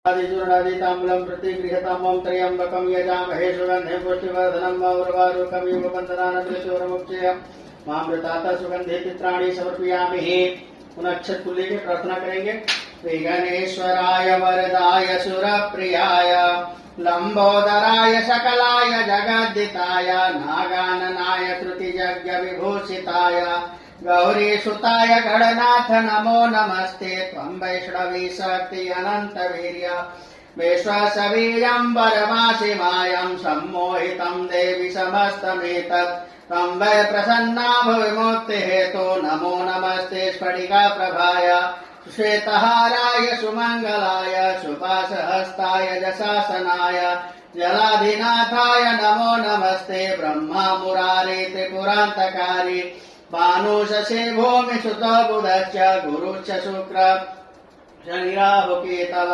आदिचूर्णादिताम्बूलं प्रतिगृह्यतां त्र्यम्बकं यजामहे सुगन्धिं पुष्टिवर्धनम् उर्वारुकमिव बन्धनानन्दशूरमुच्चय मामृतात् सुगन्धि चित्राणि समर्पयामि। पुनः अक्षत को लेकर प्रार्थना करेंगे। विघ्नेश्वराय वरदाय सुरप्रियाय लंबोदराय सकलाय जगद्दिताय नागाननाय श्रुतियज्ञ विभूषिताय गौरीसुताय गणनाथ नमो नमस्ते। त्वं वैष्णवी शक्ति अनंत वीर्य विश्वासवीर्यं परमासि मायं सम्मोहितं देवि समस्तमेतत् त्वं वै प्रसन्ना भुविमुक्ति हेतो नमो नमस्ते। स्फटिका प्रभाय श्वेतहाराय सुमंगलाय सुपाशहस्ताय जशासनाय जलाधिनाथाय नमो नमस्ते। ब्रह्मा मुरारे त्रिपुरान्तकारी भानुशशे भूमि सुत बुधश्च गुरुश्च शुक्र शनिराहुकेतव